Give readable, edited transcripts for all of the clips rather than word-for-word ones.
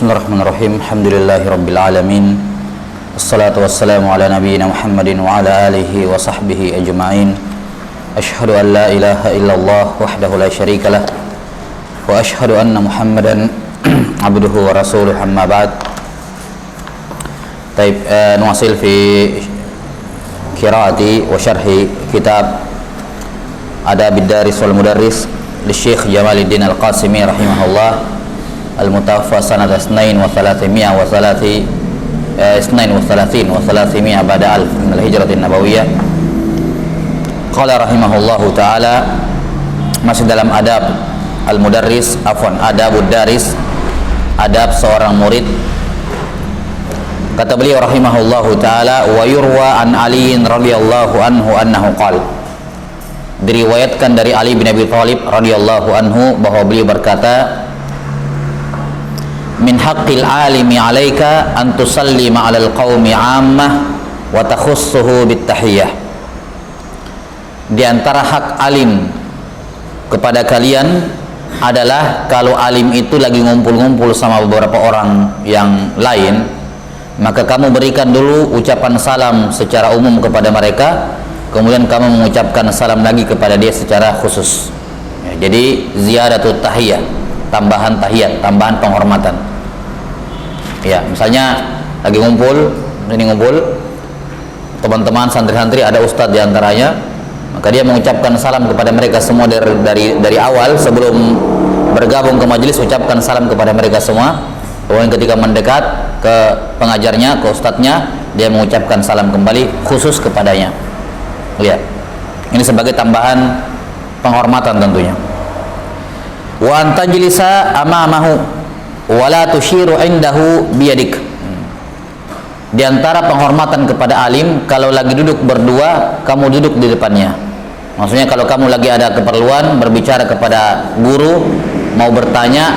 Bismillahirrahmanirrahim. Alhamdulillahirabbil alamin. Wassalatu wassalamu ala nabiyyina Muhammadin wa ala alihi wa sahbihi ajma'in. Asyhadu an la ilaha illallah wahdahu la syarikalah wa asyhadu anna Muhammadan abduhu wa rasuluh, amma ba'd. Taib, nuwasil fi qiraati wa syarhi kitab Adabid Daris wal Mudarris li Syekh Jamaluddin Al-Qasimi rahimahullah, al-mutawaffa sanad 32 ba'da alf min al-hijratin nabawiyah. Qala rahimahullahu ta'ala, masih dalam adab al-mudarris, adabud daris, adab seorang murid. Kata beliau rahimahullahu ta'ala, wa yurwa an aliin radhiyallahu anhu annahu qala, diriwayatkan dari Ali bin Abi Thalib radhiyallahu anhu bahwa beliau berkata, min haqqil alimi 'alaika an tusallima 'alal qaumi 'ammah wa takhussuhu bit tahiyyah. Di antara hak alim kepada kalian adalah kalau alim itu lagi ngumpul-ngumpul sama beberapa orang yang lain, maka kamu berikan dulu ucapan salam secara umum kepada mereka, kemudian kamu mengucapkan salam lagi kepada dia secara khusus. Ya, jadi ziyadatut tahiyyah, tambahan tahiyat, tambahan penghormatan. Ya, misalnya lagi ngumpul, teman-teman santri-santri, ada ustadz diantaranya, maka dia mengucapkan salam kepada mereka semua dari awal sebelum bergabung ke majelis, ucapkan salam kepada mereka semua. Kemudian ketika mendekat ke pengajarnya, ke ustadznya, dia mengucapkan salam kembali khusus kepadanya. Lihat, ini sebagai tambahan penghormatan tentunya. Wa antajlisa amamahu wala tushiru indahu biyadik. Di antara penghormatan kepada alim, kalau lagi duduk berdua, kamu duduk di depannya. Maksudnya kalau kamu lagi ada keperluan berbicara kepada guru, mau bertanya,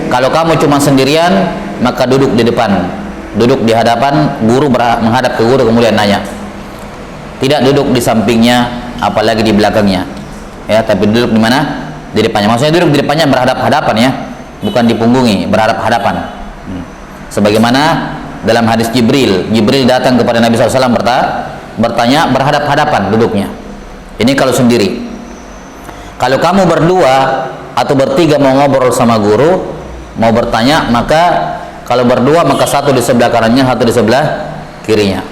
kalau kamu cuma sendirian, maka duduk di depan, duduk di hadapan guru, menghadap ke guru, kemudian nanya. Tidak duduk di sampingnya, apalagi di belakangnya, ya, tapi duduk di mana? Di depannya. Maksudnya duduk di depannya berhadap-hadapan, ya, bukan dipunggungi, berhadap-hadapan. Sebagaimana dalam hadis Jibril datang kepada Nabi SAW bertanya, berhadap-hadapan duduknya. Ini kalau sendiri. Kalau kamu berdua atau bertiga mau ngobrol sama guru, mau bertanya, maka kalau berdua maka satu di sebelah kanannya, satu di sebelah kirinya.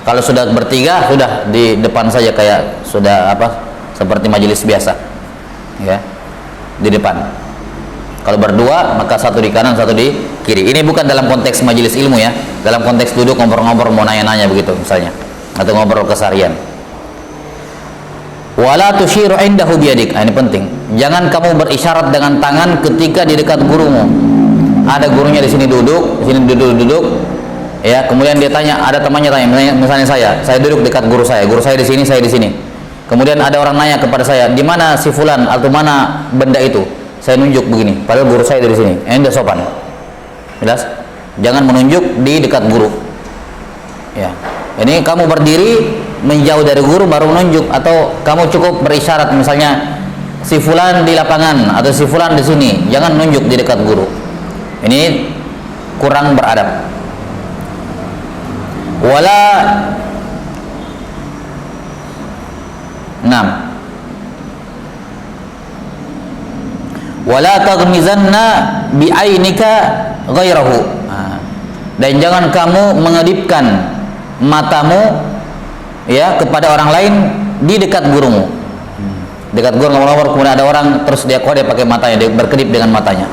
Kalau sudah bertiga, sudah di depan saja, kayak sudah seperti majelis biasa, ya, di depan. Kalau berdua maka satu di kanan, satu di kiri. Ini bukan dalam konteks majelis ilmu, ya, dalam konteks duduk ngobrol-ngobrol, mau nanya-nanya begitu misalnya, atau ngobrol keseharian. Wala tushiru indahu biyadik. Ini penting. Jangan kamu berisyarat dengan tangan ketika di dekat gurumu. Ada gurunya di sini duduk, di sini duduk, ya, kemudian dia tanya, ada temannya tanya, misalnya saya duduk dekat guru saya di sini, saya di sini. Kemudian ada orang nanya kepada saya, di mana si fulan atau mana benda itu? Saya nunjuk begini, padahal guru saya dari sini. Ini tidak sopan. Jelas? Jangan menunjuk di dekat guru. Ya. Ini kamu berdiri menjauh dari guru baru menunjuk, atau kamu cukup berisyarat, misalnya si fulan di lapangan atau si fulan di sini. Jangan nunjuk di dekat guru. Ini kurang beradab. Wala taghmizanna bi'ainika ghairahu. Dan jangan kamu mengedipkan matamu, ya, kepada orang lain di dekat gurumu. Dekat guru ngomong-ngomong, kemudian ada orang terus dia pakai matanya, dia berkedip dengan matanya.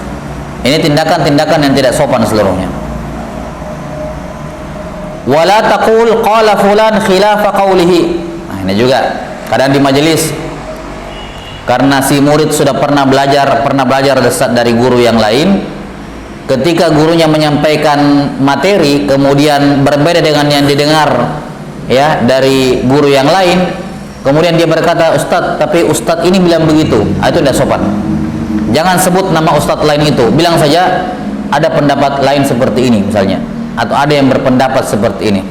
Ini tindakan-tindakan yang tidak sopan seluruhnya. Wala taqul qala fulan khilafa qawlihi. Nah, ini juga kadang di majelis, karena si murid sudah pernah belajar dari guru yang lain, ketika gurunya menyampaikan materi kemudian berbeda dengan yang didengar, ya, dari guru yang lain, kemudian dia berkata, Ustadz, tapi Ustadz ini bilang begitu. Itu tidak sopan. Jangan sebut nama Ustadz lain itu, bilang saja ada pendapat lain seperti ini misalnya, atau ada yang berpendapat seperti ini.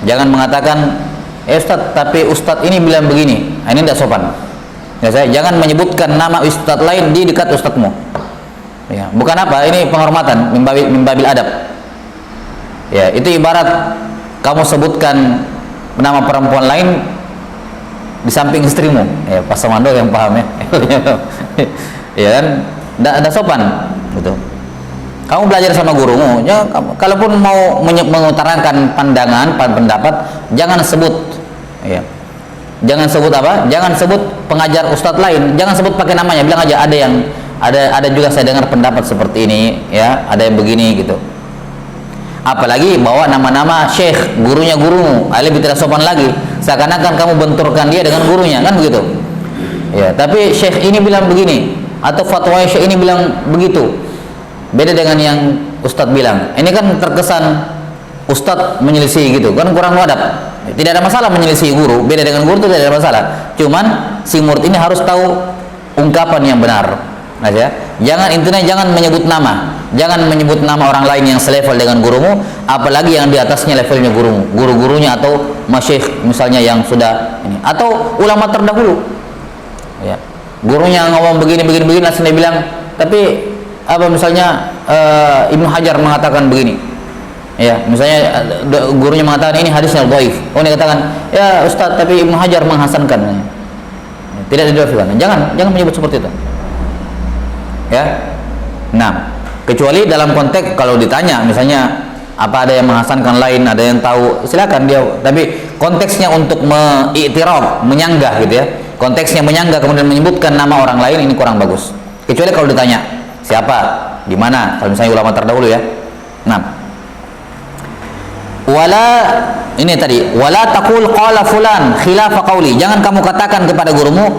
Jangan mengatakan, Ustadz, tapi Ustadz ini bilang begini. Ini tidak sopan. Ya, jangan menyebutkan nama ustadz lain di dekat ustadzmu. Ya, bukan apa, ini penghormatan, mimbabil adab. Ya, itu ibarat kamu sebutkan nama perempuan lain di samping istrimu. Ya, Pak Samando yang paham ya. Ya kan, ada sopan gitu. Kamu belajar sama gurumu, ya, kalaupun mau mengutarakan pandangan, pendapat, jangan sebut, ya, jangan sebut apa, jangan sebut pengajar ustadz lain, jangan sebut pakai namanya, bilang aja ada juga saya dengar pendapat seperti ini, ya, ada yang begini gitu. Apalagi bawa nama-nama syekh, gurunya gurumu, lebih tidak sopan lagi, seakan-akan kamu benturkan dia dengan gurunya, kan begitu. Ya, tapi syekh ini bilang begini, atau fatwa syekh ini bilang begitu. Beda dengan yang ustadz bilang. Ini kan terkesan ustadz menyelisih gitu, kan kurang adab. Tidak ada masalah menyelisih guru, beda dengan guru itu tidak ada masalah. Cuman si murid ini harus tahu ungkapan yang benar. Nah, ya. Jangan menyebut nama. Jangan menyebut nama orang lain yang selevel dengan gurumu, apalagi yang di atasnya levelnya gurumu, guru-gurunya atau masyayikh misalnya yang sudah ini, atau ulama terdahulu. Ya. Gurunya ngomong begini langsung dia bilang, tapi apa misalnya Ibnu Hajar mengatakan begini, ya, misalnya gurunya mengatakan ini hadisnya dhaif, oh ini katakan ya Ustaz tapi Ibnu Hajar menghasankan, tidak didhaifkan. Jangan menyebut seperti itu, ya. Nah, kecuali dalam konteks kalau ditanya misalnya apa ada yang menghasankan lain, ada yang tahu, silakan dia, tapi konteksnya untuk mengiktiraf, menyanggah gitu ya, konteksnya menyanggah kemudian menyebutkan nama orang lain, ini kurang bagus. Kecuali kalau ditanya siapa, di mana, kalau misalnya ulama terdahulu ya. Nah, ini tadi, wala taqul qala fulan khilafa qauli. Jangan kamu katakan kepada gurumu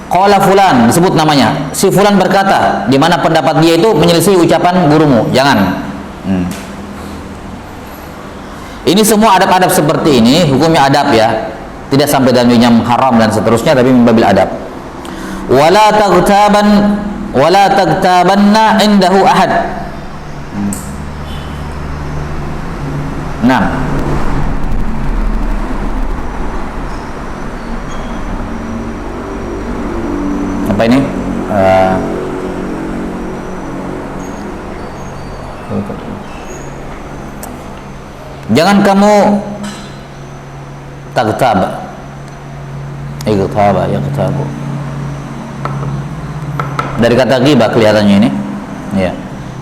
qala fulan, disebut namanya. Si fulan berkata, di mana pendapat dia itu menyelisih ucapan gurumu. Jangan. Ini semua adab-adab seperti ini, hukumnya adab ya. Tidak sampai dalam yang haram dan seterusnya, tapi membabil adab. Wala tagtabanna indahu ahad. Nah, apa ini? Jangan kamu tagtab. Yagtabu. Dari kata ghibah kelihatannya ini, ya.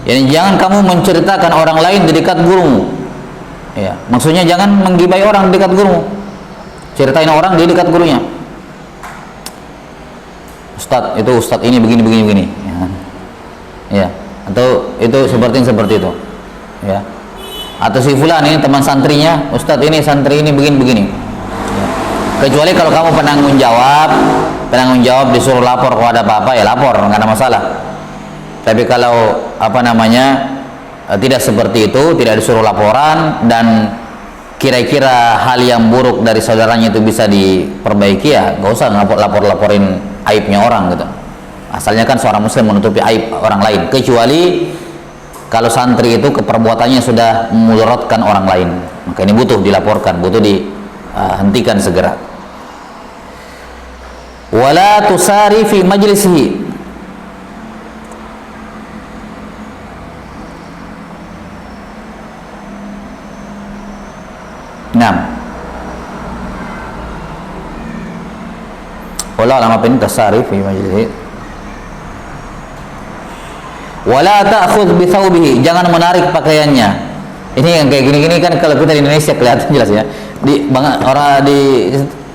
Yani jangan kamu menceritakan orang lain di dekat gurumu, ya. Maksudnya jangan menggibai orang di dekat gurumu, ceritain orang di dekat gurunya. Ustadz ini begini, ya. Atau itu seperti itu, ya. Atau si fulan ini teman santrinya, Ustadz ini santri ini begini. Ya. Kecuali kalau kamu penanggung jawab disuruh lapor kalau ada apa-apa ya lapor, nggak ada masalah. Tapi kalau tidak seperti itu, tidak disuruh laporan dan kira-kira hal yang buruk dari saudaranya itu bisa diperbaiki, ya nggak usah laporin aibnya orang gitu. Asalnya kan seorang muslim menutupi aib orang lain, kecuali kalau santri itu keperbuatannya sudah memudaratkan orang lain, maka ini butuh dilaporkan, butuh dihentikan segera. Wala tusari fi majlisihi. Nah, wala lama pun tasari fi majlisihi. Wala ta'khudh bi thawbihi, jangan menarik pakaiannya. Ini yang kayak gini-gini kan kalau kita di Indonesia kelihatan jelas ya.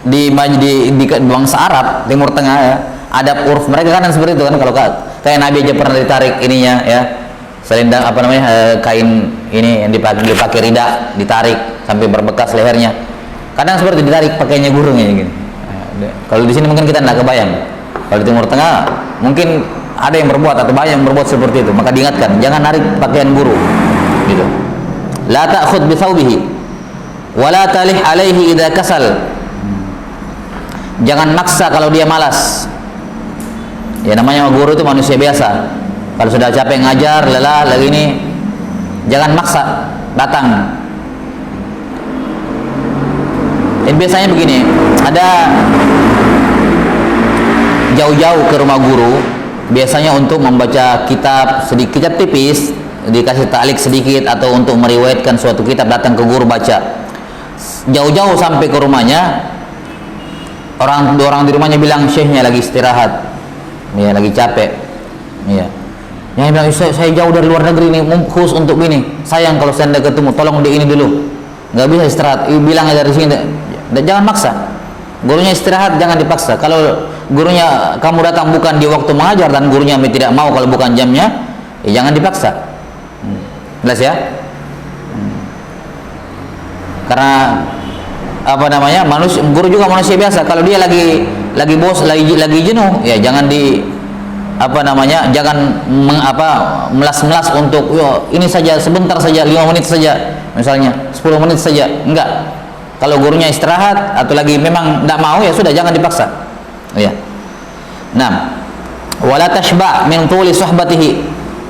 Di bangsa Arab Timur Tengah ya, adab urf mereka kan seperti itu kan, kalau kayak Nabi aja pernah ditarik ininya ya, selendang kain ini yang dipakai rida ditarik sampai berbekas lehernya, kadang seperti ditarik pakainya gurunya gitu. Kalau di sini mungkin kita tidak kebayang, kalau di Timur Tengah mungkin ada yang berbuat atau banyak yang berbuat seperti itu, maka diingatkan jangan narik pakaian guru gitu. La ta'khudh bi thawbihi wa la talih alaihi idza kasal. Jangan maksa kalau dia malas. Ya namanya guru itu manusia biasa. Kalau sudah capek ngajar, lelah lagi ini, jangan maksa datang. Dan biasanya begini, ada jauh-jauh ke rumah guru, biasanya untuk membaca kitab sedikit tipis, dikasih ta'liq sedikit, atau untuk meriwayatkan suatu kitab datang ke guru baca. Jauh-jauh sampai ke rumahnya, orang di rumahnya bilang syekhnya lagi istirahat, ya lagi capek, ya. Yang bilang saya jauh dari luar negeri ini khusus untuk ini, sayang kalau saya tidak ketemu, tolong di ini dulu, nggak bisa istirahat. Bilang dari sini, jangan maksa. Gurunya istirahat, jangan dipaksa. Kalau gurunya kamu datang bukan di waktu mengajar dan gurunya tidak mau kalau bukan jamnya, ya jangan dipaksa. Jelas ya? Karena apa namanya, guru juga manusia biasa. Kalau dia lagi bos, lagi jenuh, ya jangan jangan melas-melas untuk ini saja, sebentar saja, 5 menit saja misalnya, 10 menit saja. Enggak. Kalau gurunya istirahat atau lagi memang tidak mau, ya sudah, jangan dipaksa. Ya. Nah, wala tashba' min tuli suhbatihi,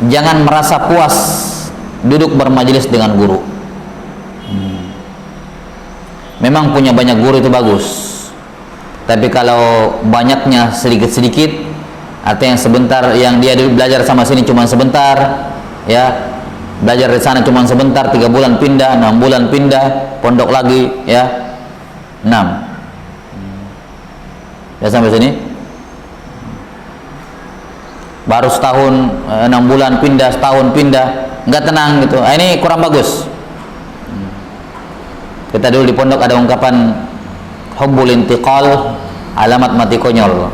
jangan merasa puas duduk bermajelis dengan guru. Memang punya banyak guru itu bagus, tapi kalau banyaknya sedikit-sedikit, artinya yang sebentar, yang dia belajar sama sini cuma sebentar, ya belajar di sana cuma sebentar, 3 bulan pindah, 6 bulan pindah, pondok lagi, ya 6 ya sampai sini, baru setahun, 6 bulan pindah, setahun pindah, nggak tenang gitu. Ini kurang bagus. Kita dulu di pondok ada ungkapan hubbul intiqal alamat mati konyol.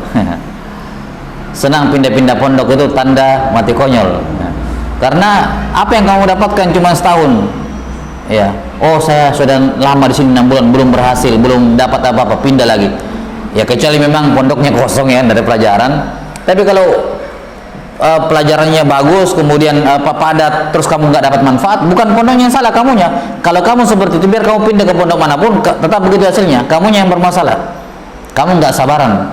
Senang pindah-pindah pondok itu tanda mati konyol. Karena apa yang kamu dapatkan cuma setahun, ya. Oh, saya sudah lama di sini 6 bulan belum berhasil, belum dapat apa-apa, pindah lagi. Ya kecuali memang pondoknya kosong ya dari pelajaran. Tapi kalau pelajarannya bagus, kemudian padat, terus kamu nggak dapat manfaat, bukan pondoknya yang salah, kamunya. Kalau kamu seperti itu, biar kamu pindah ke pondok manapun, tetap begitu hasilnya. Kamunya yang bermasalah. Kamu nggak sabaran,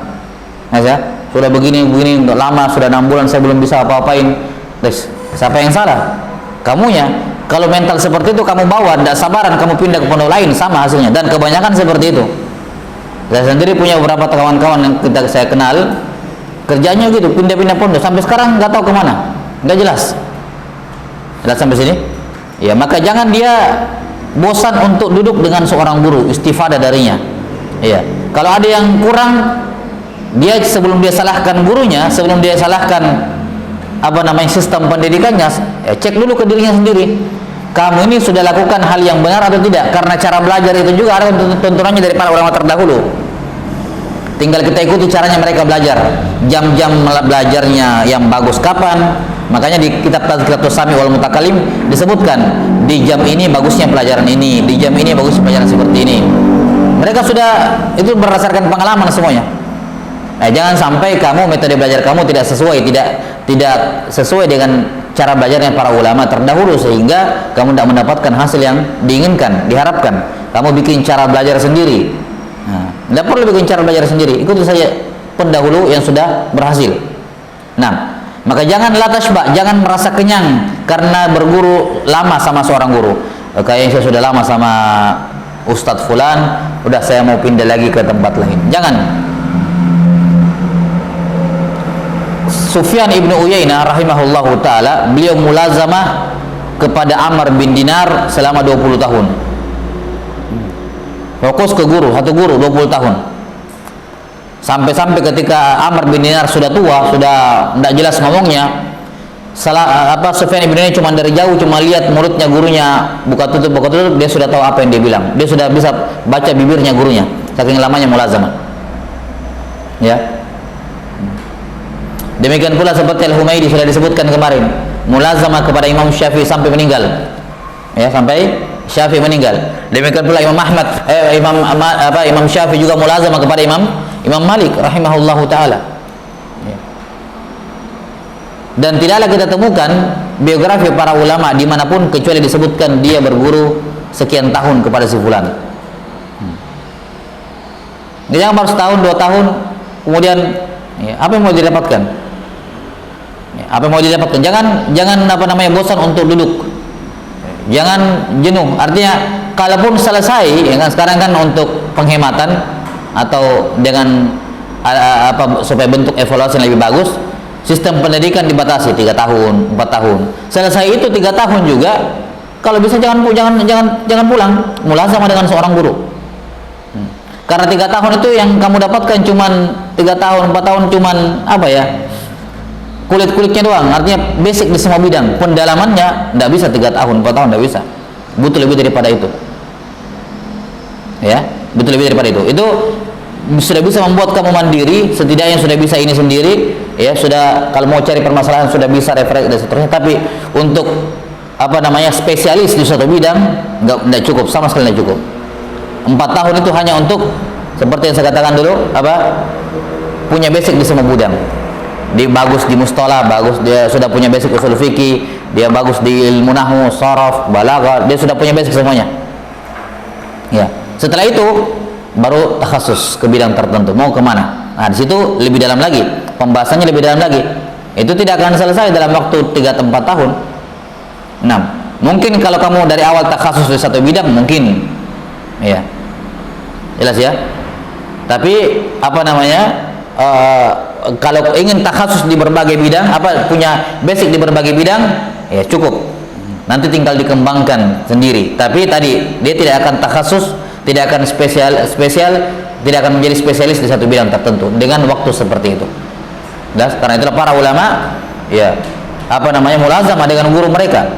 ya. Sudah begini lama, sudah 6 bulan saya belum bisa apa-apain. Terus siapa yang salah? Kamunya. Kalau mental seperti itu kamu bawa, tidak sabaran, kamu pindah ke pondok lain, sama hasilnya. Dan kebanyakan seperti itu. Saya sendiri punya beberapa kawan-kawan yang saya kenal, kerjanya gitu, pindah-pindah pondok, sampai sekarang nggak tahu kemana, nggak jelas. Jelas sampai sini? Ya, maka jangan dia bosan untuk duduk dengan seorang guru, istifadah darinya. Ya, kalau ada yang kurang, dia sebelum dia salahkan gurunya, sebelum dia salahkan sistem pendidikannya, ya, cek dulu ke dirinya sendiri. Kamu ini sudah lakukan hal yang benar atau tidak? Karena cara belajar itu juga ada tuntunannya dari para ulama terdahulu. Tinggal kita ikuti caranya mereka belajar. Jam-jam belajarnya yang bagus kapan? Makanya di kitab Tazkiratus Sami wal Mutakalim disebutkan, di jam ini bagusnya pelajaran ini, di jam ini bagusnya pelajaran seperti ini. Mereka sudah, itu berdasarkan pengalaman semuanya. Nah, jangan sampai kamu metode belajar kamu tidak sesuai dengan cara belajarnya para ulama terdahulu, sehingga kamu tidak mendapatkan hasil yang diinginkan, diharapkan. Kamu bikin cara belajar sendiri. Nah, tidak perlu bikin cara belajar sendiri, ikuti saja pendahulu yang sudah berhasil. Nah, maka jangan latashba, jangan merasa kenyang karena berguru lama sama seorang guru. Kayaknya saya sudah lama sama Ustadz Fulan, udah saya mau pindah lagi ke tempat lain. Jangan. Sufyan ibnu Uyainah rahimahullahu ta'ala, beliau mulazamah kepada Amr bin Dinar selama 20 tahun. Fokus ke guru, satu guru 20 tahun. Sampai-sampai ketika Amr bin Dinar sudah tua, sudah tidak jelas ngomongnya, Sufyan ibnu Uyainah cuma dari jauh, cuma lihat mulutnya gurunya buka tutup, dia sudah tahu apa yang dia bilang. Dia sudah bisa baca bibirnya gurunya, saking lamanya mulazamah. Ya. Demikian pula seperti Al-Humaidi sudah disebutkan kemarin, mulazamah kepada Imam Syafi'i sampai meninggal. Ya, sampai Syafi'i meninggal. Demikian pula Imam Ahmad, Imam Syafi'i juga mulazamah kepada Imam Malik rahimahullahu taala. Ya. Dan tidaklah kita temukan biografi para ulama dimanapun kecuali disebutkan dia berguru sekian tahun kepada si fulan. Jangan baru setahun, 2 tahun, kemudian ya, apa yang mau didapatkan? Apa yang mau didapatkan? Jangan bosan untuk duduk. Jangan jenuh. Artinya kalaupun selesai, ya kan, sekarang kan untuk penghematan atau dengan supaya bentuk evaluasi yang lebih bagus, Sistem pendidikan dibatasi 3 tahun, 4 tahun. Selesai itu 3 tahun juga, kalau bisa jangan pulang, mulazamah dengan seorang guru. Karena 3 tahun itu yang kamu dapatkan cuman 3 tahun, 4 tahun cuman apa ya? Kulit-kulitnya doang. Artinya basic di semua bidang. Pendalamannya enggak bisa 3 tahun, 4 tahun enggak bisa. Butuh lebih daripada itu. Ya, butuh lebih daripada itu. Itu sudah bisa membuat kamu mandiri, setidaknya sudah bisa ini sendiri, ya, sudah kalau mau cari permasalahan sudah bisa referensi dan seterusnya. Tapi untuk apa namanya spesialis di suatu bidang enggak cukup, sama sekali enggak cukup. 4 tahun itu hanya untuk seperti yang saya katakan dulu, apa? Punya basic di semua bidang. Dia bagus di mustalah, bagus dia sudah punya basic usul fikih, dia bagus di ilmu nahwu, sharaf, balaghah, dia sudah punya basic semuanya. Ya. Setelah itu baru takhasus ke bidang tertentu, mau kemana? Nah, di situ lebih dalam lagi, pembahasannya lebih dalam lagi. Itu tidak akan selesai dalam waktu 3-4 tahun. 6. Mungkin kalau kamu dari awal takhasus di satu bidang, mungkin, ya, jelas ya. Tapi apa namanya? Kalau ingin takhasus di berbagai bidang, apa punya basic di berbagai bidang, ya cukup. Nanti tinggal dikembangkan sendiri. Tapi tadi dia tidak akan takhasus, tidak akan spesial, tidak akan menjadi spesialis di satu bidang tertentu dengan waktu seperti itu. Jelas? Karena itulah para ulama, ya, apa namanya, mulazamah dengan guru mereka.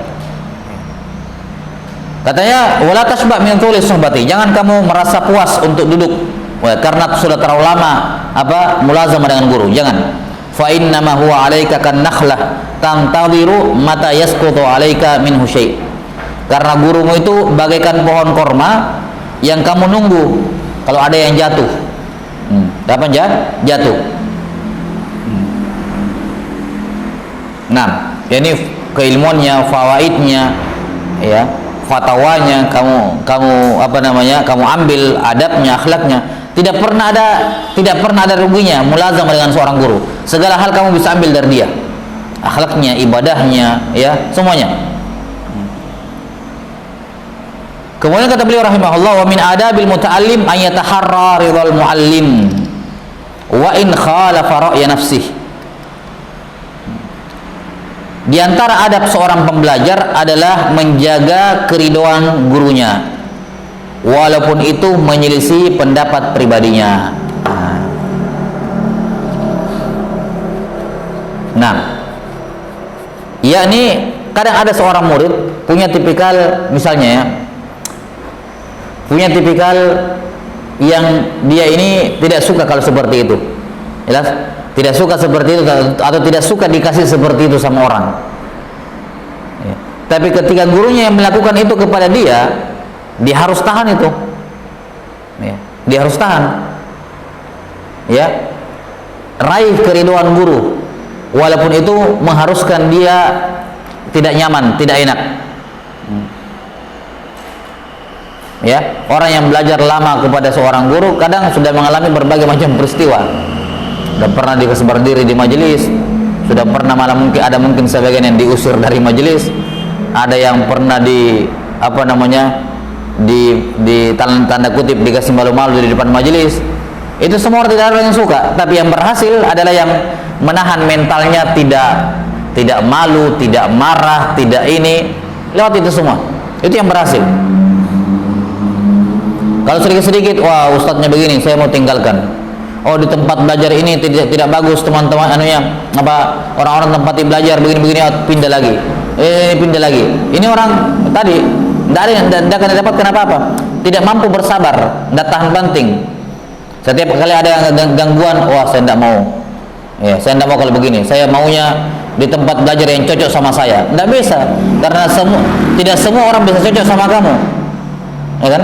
Katanya wala tasba' min tulis suhbati, jangan kamu merasa puas untuk duduk karena sudah terlalu lama apa mulazamah dengan guru, jangan. Fa inna ma huwa 'alaika kan nakhlah tantadhiru mata yasqutu 'alaika minhu syai'. Karena gurumu itu bagaikan pohon korma yang kamu nunggu kalau ada yang jatuh. Apa jatuh? Nah, ini keilmuannya, fawaidnya, ya, fatwanya kamu apa namanya, kamu ambil adabnya, akhlaknya. Tidak pernah ada ruginya mulazamah dengan seorang guru. Segala hal kamu bisa ambil dari dia, akhlaknya, ibadahnya, ya, semuanya. Kemudian kata beliau rahimahullah, wa min adabil muta'allim an yataharra ridal muallim wa in khalafa ra'ya nafsih. Di antara adab seorang pembelajar adalah menjaga keridhaan gurunya walaupun itu menyelisih pendapat pribadinya. Nah, yakni kadang ada seorang murid punya tipikal, misalnya ya, punya tipikal yang dia ini tidak suka kalau seperti itu, jelas, tidak suka seperti itu atau tidak suka dikasih seperti itu sama orang, ya. Tapi ketika gurunya yang melakukan itu kepada dia harus tahan itu, ya. Dia harus tahan, ya, raih keridhaan guru walaupun itu mengharuskan dia tidak nyaman, tidak enak. Ya, orang yang belajar lama kepada seorang guru kadang sudah mengalami berbagai macam peristiwa. Sudah pernah dikesebar diri di majelis, sudah pernah malah mungkin sebagian yang diusir dari majelis, ada yang pernah di apa namanya, di tanda kutip dikasih malu-malu di depan majelis. Itu semua tidak ada yang suka, tapi yang berhasil adalah yang menahan mentalnya, tidak malu, tidak marah, tidak ini, lewat itu semua. Itu yang berhasil. Kalau sedikit-sedikit, wah ustadznya begini, saya mau tinggalkan. Oh, di tempat belajar ini tidak bagus teman-teman, anunya apa, orang-orang tempat belajar begini-begini, pindah lagi. Pindah lagi. Ini orang tadi tidak akan dapatkan apa-apa. Tidak mampu bersabar, tidak tahan banting. Setiap kali ada gangguan, wah saya tidak mau. Ya, saya tidak mau kalau begini. Saya maunya di tempat belajar yang cocok sama saya. Tidak bisa, karena tidak semua orang bisa cocok sama kamu, ya kan?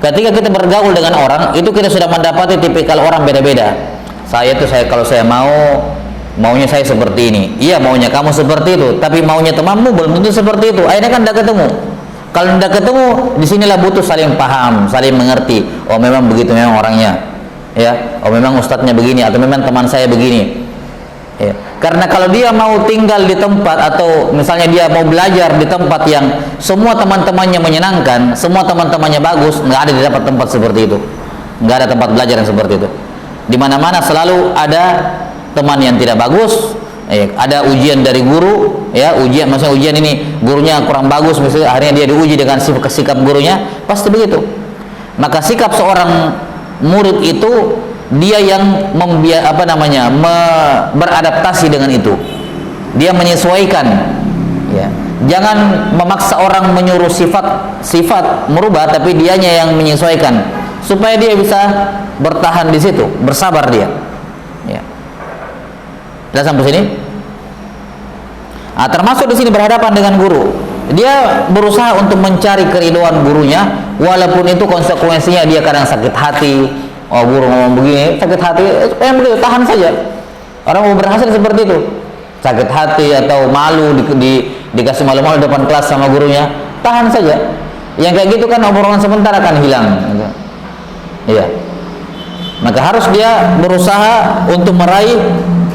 Ketika kita bergaul dengan orang, itu kita sudah mendapati tipikal orang beda-beda. Kalau saya maunya saya seperti ini. Iya, maunya kamu seperti itu, tapi maunya temanmu belum tentu seperti itu. Akhirnya kan tidak ketemu. Kalau tidak ketemu, disinilah butuh saling paham, saling mengerti. Oh, memang begitu memang orangnya, ya. Oh, memang ustadznya begini, atau memang teman saya begini. Ya. Karena kalau dia mau tinggal di tempat, atau misalnya dia mau belajar di tempat yang semua teman-temannya menyenangkan, semua teman-temannya bagus, nggak ada di dapat tempat seperti itu, nggak ada tempat belajar yang seperti itu. Di mana-mana selalu ada teman yang tidak bagus, ada ujian dari guru, ya ujian, maksudnya ujian ini gurunya kurang bagus, misalnya akhirnya dia diuji dengan sikap gurunya, pasti begitu. Maka sikap seorang murid itu dia yang beradaptasi dengan itu, dia menyesuaikan, ya. Jangan memaksa orang menyuruh sifat merubah, tapi dianya yang menyesuaikan supaya dia bisa bertahan di situ, bersabar dia. Ya. Sudah sampai sini? Nah, termasuk di sini berhadapan dengan guru. Dia berusaha untuk mencari keridhaan gurunya, walaupun itu konsekuensinya dia kadang sakit hati. Oh, guru ngomong begini, sakit hati, begitu, tahan saja. Orang mau berhasil seperti itu, sakit hati atau malu dikasih malu-malu depan kelas sama gurunya, tahan saja. Yang kayak gitu kan obrolan sebentar akan hilang. Iya. Maka harus dia berusaha untuk meraih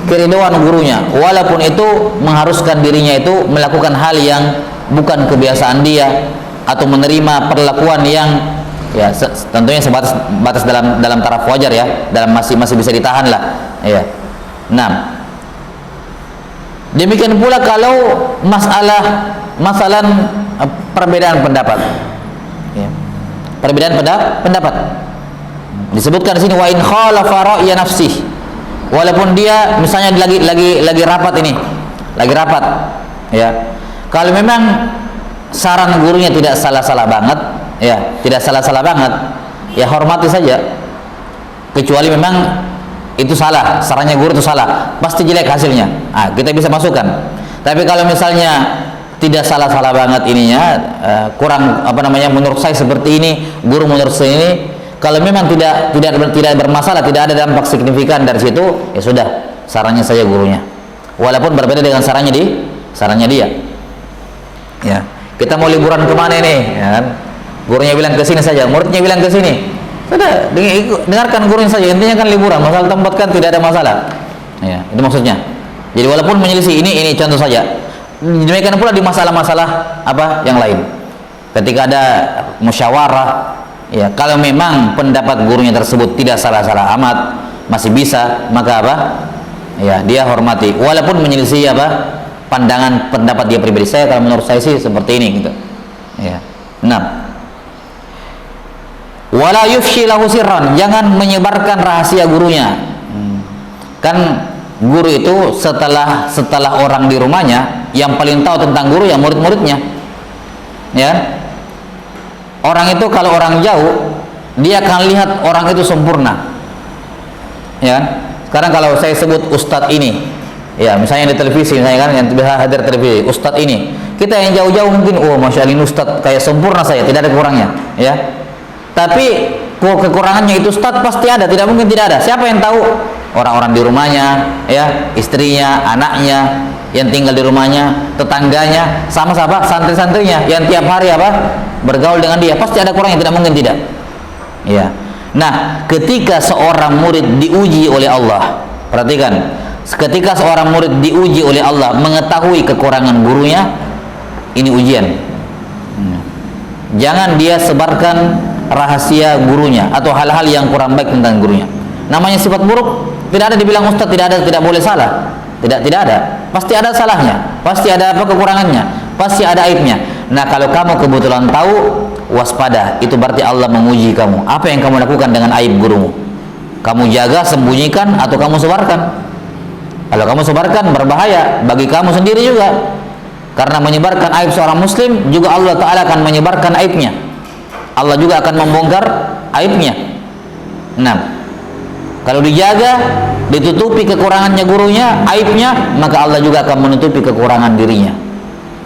keridhaan gurunya, walaupun itu mengharuskan dirinya itu melakukan hal yang bukan kebiasaan dia, atau menerima perlakuan yang ya tentunya sebatas dalam taraf wajar, ya, dalam masih bisa ditahan lah, ya. Nah, demikian pula kalau masalah perbedaan pendapat, ya. Perbedaan pendapat disebutkan di sini, wa in khalafa ra'ya nafsih, walaupun dia misalnya lagi rapat ini, ya. Kalau memang saran gurunya tidak salah-salah banget, ya, ya hormati saja. Kecuali memang itu salah, sarannya guru itu salah, pasti jelek hasilnya. Kita bisa masukkan. Tapi kalau misalnya tidak salah-salah banget ininya, kurang menurut saya seperti ini, guru menurut saya ini, kalau memang tidak bermasalah, tidak ada dampak signifikan dari situ, ya sudah, sarannya saya gurunya, walaupun berbeda dengan sarannya dia. Ya, kita mau liburan kemana nih, ya kan? Gurunya bilang ke sini saja, muridnya bilang ke sini, sudah, dengarkan gurunya saja. Intinya kan liburan, masalah tempat kan tidak ada masalah, ya, itu maksudnya. Jadi walaupun menyelisih ini contoh saja. Demikian pula di masalah-masalah yang lain, ketika ada musyawarah, ya, kalau memang pendapat gurunya tersebut tidak salah-salah amat, masih bisa, maka ya, dia hormati, walaupun menyelisih pendapat dia pribadi. Saya, kalau menurut saya sih seperti ini, gitu, ya. Nah, wala yufshi lahu sirran, jangan menyebarkan rahasia gurunya. Kan guru itu setelah orang di rumahnya, yang paling tahu tentang guru ya murid-muridnya, ya. Orang itu kalau orang jauh, dia akan lihat orang itu sempurna, ya. Sekarang kalau saya sebut ustadz ini, ya, misalnya di televisi, misalnya kan, yang bisa hadir televisi, ustadz ini, kita yang jauh-jauh mungkin, oh masya Allah, ini ustadz kayak sempurna, saya tidak ada kurangnya, ya. Tapi kekurangannya itu ustadz pasti ada, tidak mungkin tidak ada. Siapa yang tahu? Orang-orang di rumahnya, ya, istrinya, anaknya yang tinggal di rumahnya, tetangganya, sama santri-santrinya yang tiap hari bergaul dengan dia, pasti ada kurangnya, tidak mungkin tidak, ya. Nah, ketika seorang murid diuji oleh Allah, perhatikan, ketika seorang murid diuji oleh Allah mengetahui kekurangan gurunya, ini ujian. Jangan dia sebarkan rahasia gurunya atau hal-hal yang kurang baik tentang gurunya. Namanya sifat buruk, tidak ada dibilang ustaz tidak boleh salah, tidak ada, pasti ada salahnya, pasti ada kekurangannya, pasti ada aibnya. Nah, kalau kamu kebetulan tahu, waspada, itu berarti Allah menguji kamu. Apa yang kamu lakukan dengan aib gurumu? Kamu jaga, sembunyikan, atau kamu sebarkan? Kalau kamu sebarkan, berbahaya bagi kamu sendiri juga, karena menyebarkan aib seorang muslim juga Allah Ta'ala akan menyebarkan aibnya, Allah juga akan membongkar aibnya. Nah, kalau dijaga, ditutupi kekurangannya gurunya, aibnya, maka Allah juga akan menutupi kekurangan dirinya,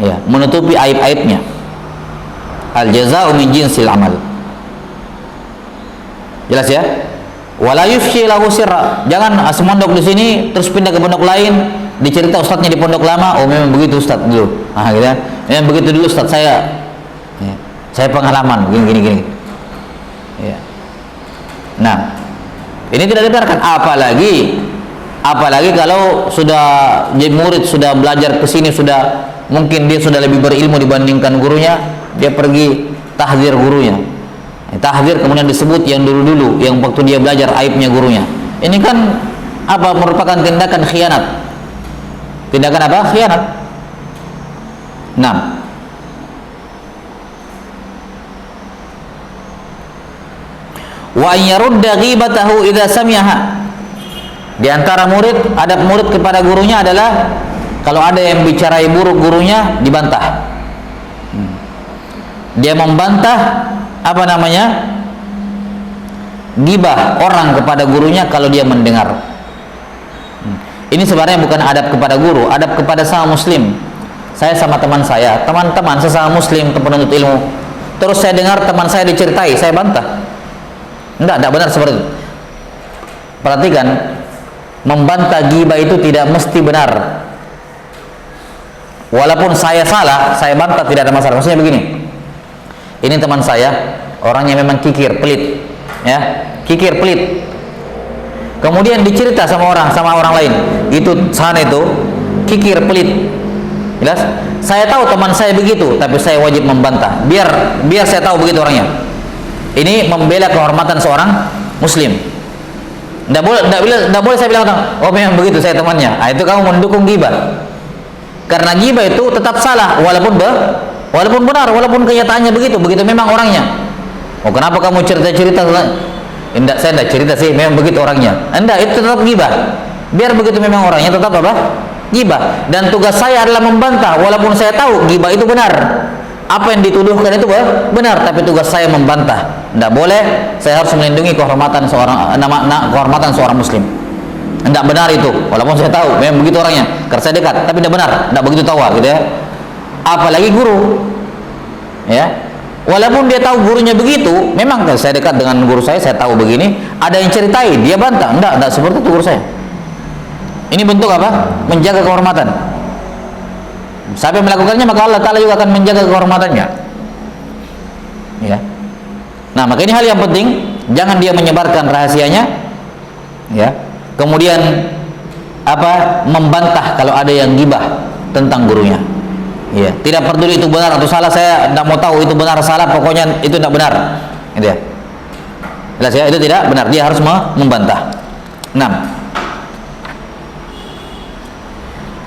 ya, menutupi aib-aibnya. Al jaza'u min jinsil amal. Jelas ya? Wala yufshi lahu sirra. Jangan semondok di sini terus pindah ke pondok lain, dicerita ustadznya di pondok lama, oh memang begitu ustadz dulu, gitu ya. Memang begitu dulu ustadz saya, ya, saya pengalaman gini. Ya. Nah, ini tidak dibenarkan, apalagi kalau sudah jadi murid, sudah belajar ke sini, sudah mungkin dia sudah lebih berilmu dibandingkan gurunya, dia pergi tahdzir gurunya. Tahdzir kemudian disebut yang dulu-dulu, yang waktu dia belajar aibnya gurunya. Ini kan merupakan tindakan khianat. Tindakan apa? Khianat. Nah, wa an yarudda ghibatahu idza sami'aha. Di antara murid, adab murid kepada gurunya adalah kalau ada yang bicarai buruk gurunya, dibantah. Dia membantah apa namanya? Ghibah orang kepada gurunya kalau dia mendengar. Ini sebenarnya bukan adab kepada guru, adab kepada sama muslim. Saya sama teman saya, teman-teman sesama muslim, penuntut ilmu. Terus saya dengar teman saya diceritai, saya bantah. Enggak benar seperti itu. Perhatikan, membantah ghibah itu tidak mesti benar. Walaupun saya salah, saya bantah tidak ada masalah. Maksudnya begini, ini teman saya, orangnya memang kikir, pelit, ya, kikir, pelit. Kemudian dicerita sama orang lain, itu sana itu kikir, pelit. Jelas? Saya tahu teman saya begitu, tapi saya wajib membantah. Biar saya tahu begitu orangnya. Ini membela kehormatan seorang muslim. Tidak boleh saya bilang, oh memang begitu saya temannya. Nah, itu kamu mendukung ghibah. Karena ghibah itu tetap salah, walaupun benar, walaupun kenyataannya begitu memang orangnya. Oh kenapa kamu cerita-cerita? Enggak, saya enggak cerita sih, memang begitu orangnya. Enggak, itu tetap ghibah. Biar begitu memang orangnya, tetap apa? Ghibah. Dan tugas saya adalah membantah, walaupun saya tahu ghibah itu benar. Apa yang dituduhkan itu benar, tapi tugas saya membantah. Enggak boleh, saya harus melindungi kehormatan seorang muslim. Enggak benar itu, walaupun saya tahu memang begitu orangnya, karena saya dekat, tapi tidak benar, enggak begitu tahu gitu ya. Apalagi guru. Ya. Walaupun dia tahu gurunya begitu, memang saya dekat dengan guru saya tahu begini, ada yang ceritai, dia bantah. Enggak seperti itu guru saya. Ini bentuk apa? Menjaga kehormatan. Siapa yang melakukannya, maka Allah Ta'ala juga akan menjaga kehormatannya. Ya. Nah, maka ini hal yang penting, jangan dia menyebarkan rahasianya, ya. Kemudian apa? Membantah kalau ada yang ghibah tentang gurunya. Ya, tidak peduli itu benar atau salah, saya tidak mau tahu itu benar salah, pokoknya itu tidak benar. Gitu ya. Jelas ya, itu tidak benar, dia harus membantah. 6.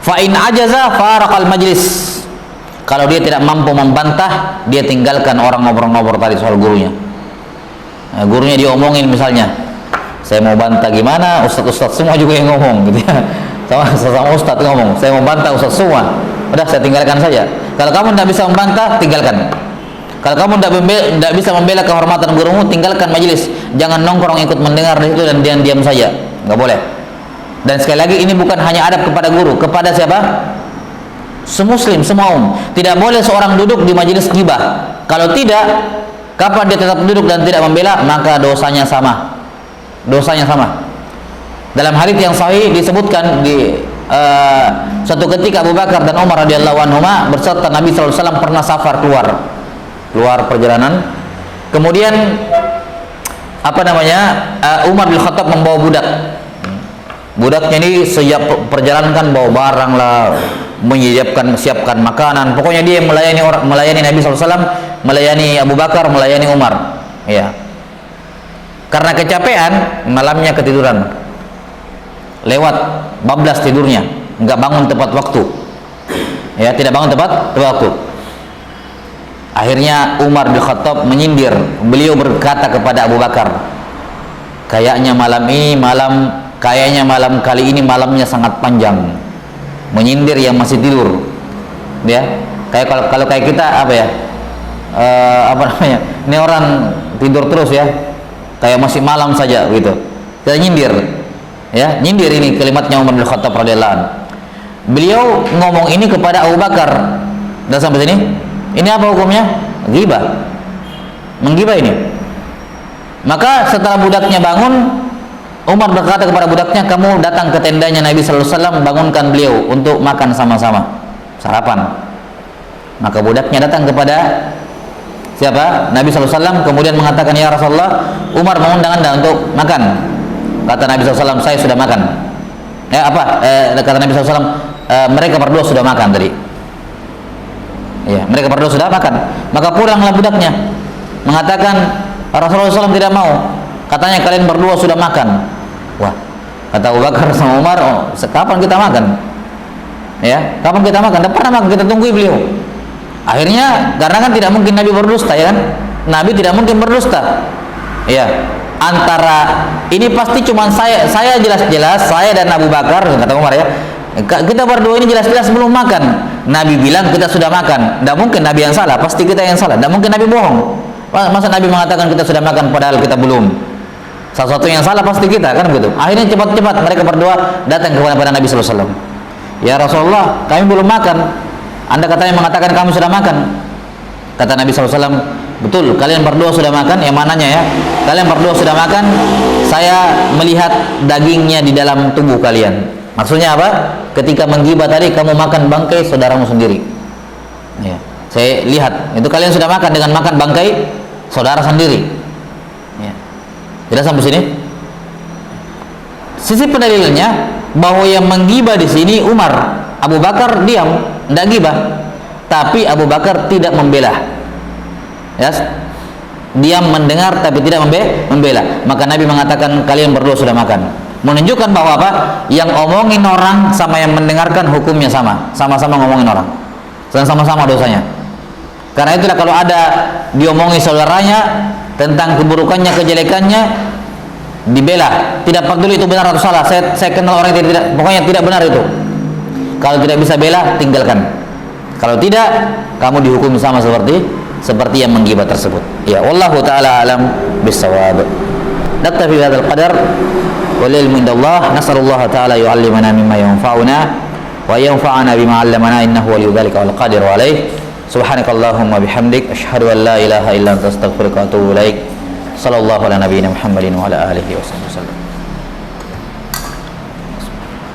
Fa in ajaza faraqal majlis. Kalau dia tidak mampu membantah, dia tinggalkan orang ngobrol-ngobrol tadi soal gurunya. Nah, gurunya diomongin misalnya, saya mau bantah gimana, ustaz-ustaz semua juga yang ngomong gitu ya. Sama ustaz ngomong, saya mau bantah ustaz semua. Udah, saya tinggalkan saja. Kalau kamu tidak bisa membantah, tinggalkan. Kalau kamu tidak bisa membela kehormatan gurumu, tinggalkan majelis. Jangan nongkrong ikut mendengar di situ dan diam saja. Nggak boleh. Dan sekali lagi, ini bukan hanya adab kepada guru, kepada siapa? Semuslim, semua tidak boleh seorang duduk di majelis ghibah. Kalau tidak, kapan dia tetap duduk dan tidak membela, maka dosanya sama. Dosanya sama. Dalam hadits yang sahih disebutkan di suatu ketika Abu Bakar dan Umar radhiyallahu anhuma berserta Nabi sallallahu alaihi wasallam pernah safar keluar perjalanan. Kemudian apa namanya? Umar bin Khattab membawa budak. Budaknya ini sejak perjalanan kan bawa barang lah, siapkan makanan. Pokoknya dia melayani Nabi sallallahu alaihi wasallam, melayani Abu Bakar, melayani Umar. Ya. Karena kecapean, malamnya ketiduran. Lewat bablas tidurnya, nggak bangun tepat waktu. Ya, tidak bangun tepat waktu. Akhirnya Umar bin Khattab menyindir. Beliau berkata kepada Abu Bakar, kayaknya malam kali ini malamnya sangat panjang. Menyindir yang masih tidur. Ya, kayak kalau kayak kita apa ya? Apa namanya? Ini orang tidur terus ya. Kayak masih malam saja gitu. Kita nyindir. Ya, nyindir ini kalimatnya Umar bin Khattab radhiyallahu anhu. Beliau ngomong ini kepada Abu Bakar. Dan sampai sini, ini apa hukumnya? Ghibah. Menggibah ini. Maka setelah budaknya bangun, Umar berkata kepada budaknya, kamu datang ke tendanya Nabi sallallahu alaihi wasallam, bangunkan beliau untuk makan sama-sama, sarapan. Maka budaknya datang kepada siapa? Nabi sallallahu alaihi wasallam, kemudian mengatakan, ya Rasulullah, Umar mengundang Anda untuk makan. Kata Nabi SAW, saya sudah makan. Kata Nabi SAW, mereka berdua sudah makan tadi. Ya, mereka berdua sudah makan. Maka pulanglah budaknya, mengatakan Rasulullah SAW tidak mau. Katanya kalian berdua sudah makan. Wah, kata Abu Bakar sama Umar, kapan kita makan? Ya, kapan kita makan? Tidak pernah makan, kita tunggu beliau. Akhirnya karena kan tidak mungkin Nabi berdusta, ya kan? Nabi tidak mungkin berdusta. Ya, antara ini pasti cuma saya jelas-jelas saya dan Abu Bakar, kata Umar ya. Kita berdua ini jelas-jelas belum makan. Nabi bilang kita sudah makan. Tidak mungkin Nabi yang salah, pasti kita yang salah. Tidak mungkin Nabi bohong. Masa Nabi mengatakan kita sudah makan padahal kita belum? Salah satu yang salah pasti kita, kan begitu. Akhirnya cepat-cepat mereka berdua datang kepada Nabi sallallahu alaihi wasallam. Ya Rasulullah, kami belum makan. Anda katanya mengatakan kamu sudah makan. Kata Nabi SAW, betul, kalian berdua sudah makan. Yang mananya ya? Kalian berdua sudah makan. Saya melihat dagingnya di dalam tubuh kalian. Maksudnya apa? Ketika menggibah tadi kamu makan bangkai saudaramu sendiri. Ya, saya lihat itu kalian sudah makan dengan makan bangkai saudara sendiri. Ya. Tidak sampai sini. Sisi pendalilannya bahwa yang menggibah di sini Umar, Abu Bakar diam, tidak gibah. Tapi Abu Bakar tidak membela. Yes? Diam mendengar tapi tidak membela. Maka Nabi mengatakan kalian berdua sudah makan. Menunjukkan bahwa apa? Yang omongin orang sama yang mendengarkan hukumnya sama. Sama-sama ngomongin orang. Dan sama-sama dosanya. Karena itulah kalau ada diomongi saudaranya tentang keburukannya, kejelekannya, dibela. Tidak peduli itu benar atau salah. Saya kenal orang yang tidak, pokoknya tidak benar itu. Kalau tidak bisa bela, tinggalkan. Kalau tidak, kamu dihukum sama seperti yang menggibah tersebut. Ya, wallahu taala alam bisawab. Naktafi bihadzal qadar wal ilmu indallah. Nas'alullah taala yu'allimana mimma yanfa'una wa yanfa'ana bima 'allamana innahu waliyyu dzalika wal qadiru alaih. Subhanakallahumma bihamdik asyhadu an la ilaha illa anta astaghfiruka wa atubu ilaik. Sallallahu ala nabiyyina Muhammadin wa ala alihi wasallam.